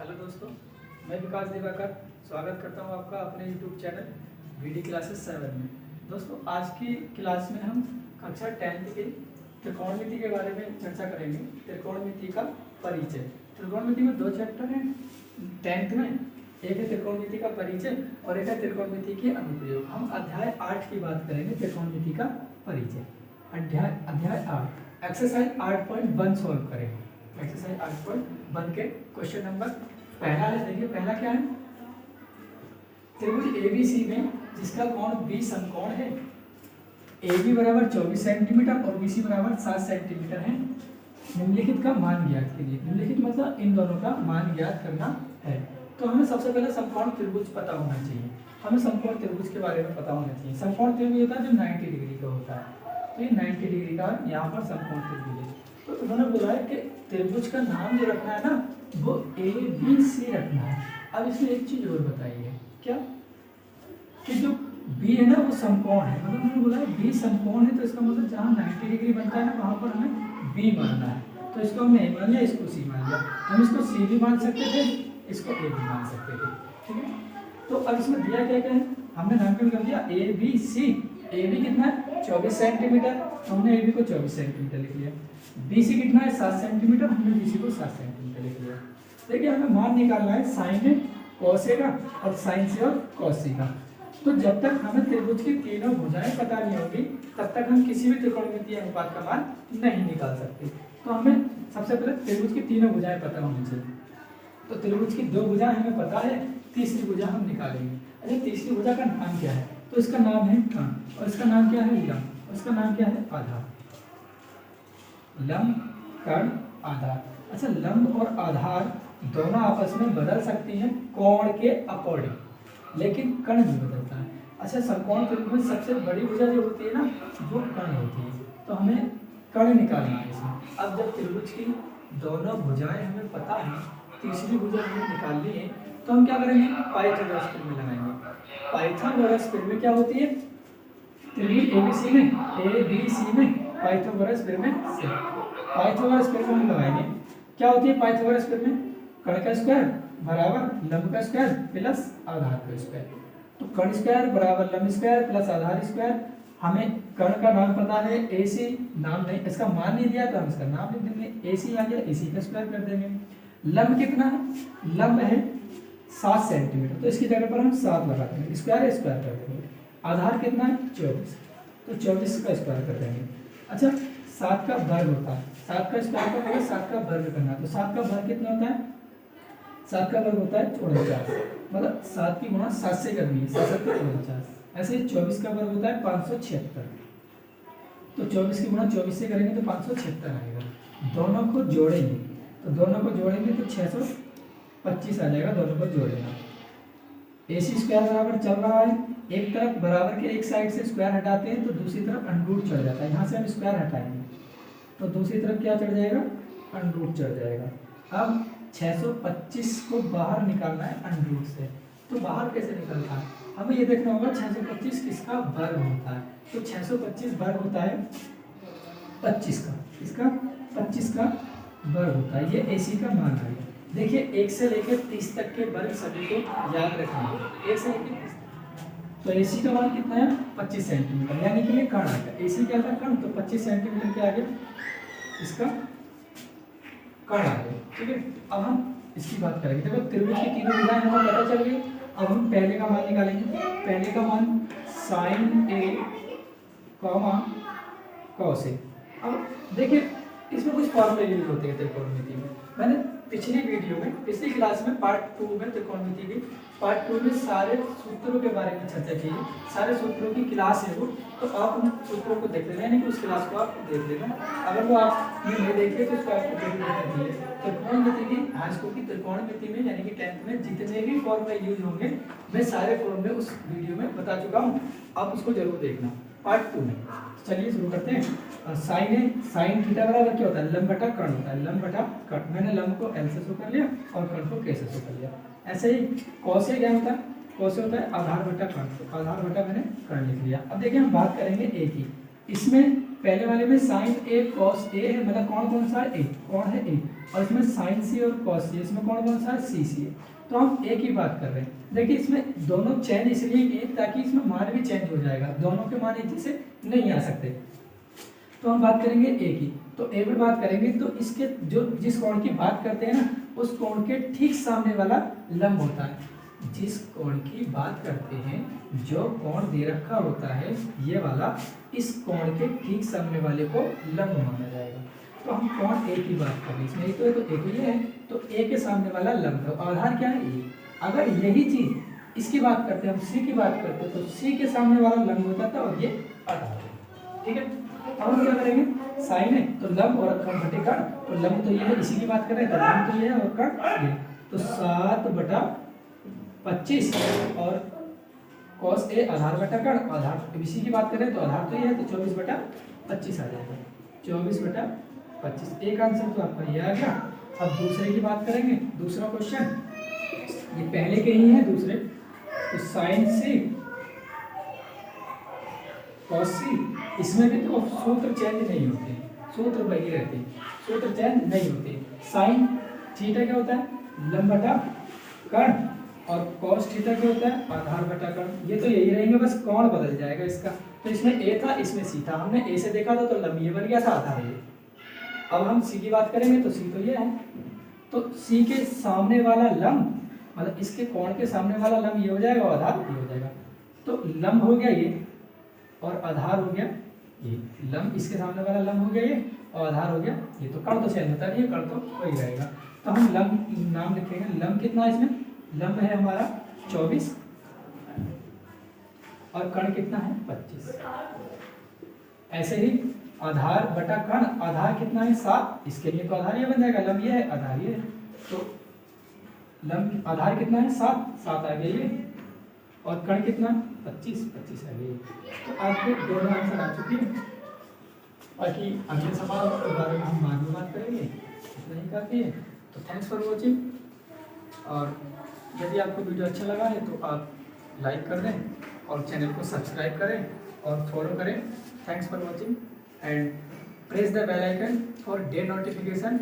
Hello दोस्तों, मैं विकास दिवाकर स्वागत करता हूं आपका अपने यूट्यूब चैनल वीडी क्लासेस 7 में। दोस्तों, आज की क्लास में हम कक्षा 10th के त्रिकोणमिति के बारे में चर्चा करेंगे। त्रिकोणमिति का परिचय। त्रिकोणमिति में दो चैप्टर हैं 10th में, एक है त्रिकोणमिति का परिचय और एक है त्रिकोणमिति के अनुप्रयोग। हम अध्याय 8 की बात करेंगे, त्रिकोणमिति का परिचय। अध्याय 8 एक्सरसाइज 8.1 सॉल्व करेंगे। एक्सरसाइज 8.1 के क्वेश्चन नंबर पहला है। देखिए पहला क्या है, त्रिभुज एबीसी में जिसका कोण बी समकोण है, AB बराबर 24 सेंटीमीटर और BC बराबर 7 सेंटीमीटर है। निम्नलिखित का मान ज्ञात कीजिए। निम्नलिखित मतलब इन दोनों का मान ज्ञात करना है। तो हमें सबसे पहले समकोण त्रिभुज पता होना चाहिए। हमें समकोण त्रिभुज के बारे में पता होना चाहिए। समकोण त्रिभुज होता है जो 90 डिग्री का होता है। तो ये 90 डिग्री का यहाँ पर समकोण त्रिभुज है। तो उन्होंने बोला है कि त्रिभुज का नाम जो रखना है ना, वो ABC रखना है। अब इसमें एक चीज और बताइए, क्या कि जो B है ना वो समकोण है। मतलब उन्होंने बोला है B समकोण है, तो इसका मतलब जहाँ 90 डिग्री बनता है ना वहाँ पर हमें B मानना है। तो इसको हमने A मान लिया, इसको C मान लिया। हम इसको C भी मान सकते थे, इसको A भी मान सकते थे। ठीक है, तो अब इसमें दिया क्या क्या है, हमने नामकरण कर दिया ABC। AB कितना है 24 सेंटीमीटर, हमने AB को 24 सेंटीमीटर लिख लिया। BC कितना है 7 सेंटीमीटर, हमने BC को 7 सेंटीमीटर लिख लिया। देखिए हमें मान निकालना है साइन कॉस का और साइन से और कॉस का। तो जब तक हमें त्रिभुज की तीनों भुजाएं पता नहीं होगी तब तक हम किसी भी त्रिकोणमितीय अनुपात का मान नहीं निकाल सकते। तो हमें सबसे पहले त्रिभुज की तीनों भुजाएं पता होनी चाहिए। तो त्रिभुज की दो भुजाएं हमें पता है, तीसरी भुजा हम निकालेंगे। अच्छा, तीसरी भुजा का नाम क्या है? तो इसका नाम है कर्ण और इसका नाम क्या है लंब, और इसका नाम क्या है आधार। लंब, कर्ण, आधार। अच्छा, लंब और आधार दोनों आपस में बदल सकती हैं कोण के अकॉर्डिंग, लेकिन कर्ण भी बदलता है। अच्छा, समकोण त्रिभुज में सबसे बड़ी भुजा जो होती है ना वो कर्ण होती है। तो हमें कर्ण निकालना है इसमें। अब जब त्रिभुज की दोनों भुजाएं हमें पता है, तीसरी भुजा हमें निकालनी है, तो हम क्या करेंगे, पाइथागोरस प्रमेय लगाएंगे। पाइथागोरस प्रमेय क्या होती है? त्रिभुज ABC में, ABC में पाइथागोरस प्रमेय से पाइथागोरस प्रमेय हम लगाएंगे। क्या होती है पाइथागोरस प्रमेय? कर्ण का स्क्वायर बराबर लंब का स्क्वायर प्लस आधार का स्क्वायर। तो कर्ण स्क्वायर बराबर लंब स्क्वायर प्लस आधार स्क्वायर। हमें कर्ण का नाम पता है AC, नाम नहीं, इसका मान नहीं दिया तो हम इसका नाम लिख देंगे। AC आ गया, AC का स्क्वायर कर देंगे। लंब कितना है? लंब है 7 सेंटीमीटर, तो इसकी जगह पर हम 7 लगा देंगे, स्क्वायर स्क्वायर कर देंगे। आधार कितना है 24, तो 24 का स्क्वायर कर देंगे। अच्छा, 7 का वर्ग होता है, 7 का स्क्वायर का मतलब 7 का वर्ग करना। तो 7 का वर्ग कितना होता है? 7 का वर्ग होता है 49, मतलब 7 की गुणा 7 से करनी है, 7 7 49। ऐसे ही 24 का वर्ग होता है 576, तो 24 की गुणा 24 से करेंगे तो 576 आएगा। दोनों को जोड़ेंगे, तो दोनों को जोड़ेंगे तो 625 आ जाएगा। दोनों को जोड़ेगा। AC स्क्वायर बराबर चल रहा है, एक तरफ बराबर के एक साइड से स्क्वायर हटाते हैं तो दूसरी तरफ अंडरूट चढ़ जाता है। यहाँ से हम स्क्वायर हटाएंगे तो दूसरी तरफ क्या चढ़ जाएगा? अंडरूट चढ़ जाएगा। अब 625 को बाहर निकालना है अंडरूट से, तो बाहर कैसे निकलता है? हमें ये देखना होगा 625 किसका वर्ग होता है। तो 625 वर्ग होता है 25 का, इसका 25 का वर्ग होता है। ये AC का मान है। देखिए 1 से लेकर 30 तक के वर्ग सभी को याद रखना है, 1 से लेकर 30 तक। तो AC का मान कितना है 25 सेंटीमीटर, यानी कि ये कर्ण आ गया। AC क्या था? कर्ण, तो 25 सेंटीमीटर क्या आ गया? इसका कर्ण आ गया। ठीक है, अब हम इसकी बात करेंगे। देखो त्रिभुज की तीनों भुजाएं हमें पता चल गई। अब हम पहले का मान निकालेंगे। पहले का मान sin A, cos A। अब देखिए इसमें कुछ फॉर्मूले यूज होते हैं त्रिकोणमिति में। मैंने पिछली वीडियो में, पिछली क्लास में पार्ट 2 में त्रिकोणमिति की पार्ट 2 में सारे सूत्रों के बारे में चर्चा की है। सारे सूत्रों की क्लास है वो, तो आप उन सूत्रों को देख लेना, यानी कि उस क्लास को आप देख लेना। अगर वो आप नहीं देखे तो उसको आपको जरूर देखना है। त्रिकोणमिति की हाई स्कूल की त्रिकोणमिति में यानी कि 10th में जितने भी फॉर्मूले यूज होंगे मैं सारे फॉर्मूले उस वीडियो में बता चुका हूँ, आप उसको जरूर देखना पार्ट 2 में। चलिए शुरू करते हैं। साइन थीटा बराबर क्या होता है? लंब बटा कर्ण होता है, लंब बटा कर्ण। मैंने लंब को L से शो कर लिया और कर्ण को K से शो कर लिया। ऐसे ही कॉस क्या होता है? कॉस होता है आधार बटा कर्ण, तो आधार बटा मैंने कर्ण लिख लिया। अब देखिए हम बात करेंगे A की। इसमें पहले वाले में साइन ए कॉस ए है, मतलब कौन कौन सा है, ए कौन है ए, और इसमें साइन सी और कॉस सी, इसमें कौन कौन सा है, सी सी है। तो हम ए की बात कर रहे हैं। देखिए इसमें दोनों चेंज इसलिए किए ताकि इसमें मान भी चेंज हो जाएगा, दोनों के मान एक जैसे नहीं आ सकते। तो हम बात करेंगे ए की, तो ए में बात करेंगे तो इसके जो जिस कोण की बात करते हैं ना, उस कोण के ठीक सामने वाला लंब होता है। जिस कोण की बात करते हैं, जो कोण दे रखा होता है ये वाला, इस कोण के ठीक सामने वाले को लंब माना जाएगा। तो हम कोण ए की बात कर रहे हैं, इसमें एक तो है, तो ए तो ये है, तो ए के सामने वाला लंब है, आधार क्या है ए। अगर यही चीज इसकी बात करते हैं, हम सी की बात करते हैं, तो सी के सामने वाला लंब होता था और ये आधार है। ठीक है, अब हम क्या करेंगे, साइन है तो लंब और कर्ण बटे कर्ण, तो लंब तो ये है, इसी की बात कर रहे हैं, तो लंब तो ये है और कर्ण ये, तो 7/25 और cos ए आधार बटा कर्ण, आधार इसी की बात कर रहे हैं, तो आधार तो ये है, तो 24/25 आ जाएगा, 24/25। एक आंसर तो आपका ये आ गया। अब दूसरे की बात करेंगे, दूसरा क्वेश्चन ये पहले के ही है दूसरे, तो साइन सी cos सी, इसमें भी तो सूत्र चेंज नहीं होते, सूत्र वही रहते हैं, सूत्र चेंज नहीं होते। साइन थीटा क्या होता है, लंब बटा कर्ण, और cos थीटा क्या होता है, आधार बटा कर्ण। ये तो यही रहेंगे, बस कोण बदल जाएगा इसका। तो इसमें ए था, इसमें सी था, हमने ए से देखा था तो लंब ये बन गया था, आधार ये। अब हम सी की बात करेंगे, तो सी तो ये है, तो सी के सामने वाला लंब, मतलब इसके कोण के सामने वाला लंब ये हो जाएगा और आधार ये हो जाएगा। तो लंब हो गया ये और आधार हो गया ये, लंब इसके सामने वाला लंब हो गया ये और आधार हो गया ये। तो कर्ण तो चेंज होता नहीं है, कर्ण तो वही रहेगा। तो हम लंब नाम लिखेंगे, लंब कितना है इसमें, लंब है हमारा 24 और कर्ण कितना है 25। ऐसे ही आधार बटा कर्ण, आधार कितना है 7, इसके लिए तो आधार ये बन जाएगा, लंब ये है आधार ये है, तो लंब आधार कितना है 7 आ गया ये, और कर्ण कितना 25 आ गया। तो आपके दोनों आंसर आ चुके हैं। बाकी अगले सवाल के बारे में हम बाद में बात करेंगे, इतना ही काफ़ी है। तो थैंक्स फॉर वॉचिंग, और यदि आपको वीडियो अच्छा लगा है तो आप लाइक कर दें और चैनल को सब्सक्राइब करें और फॉलो करें। Thanks for watching and press the bell icon for the notification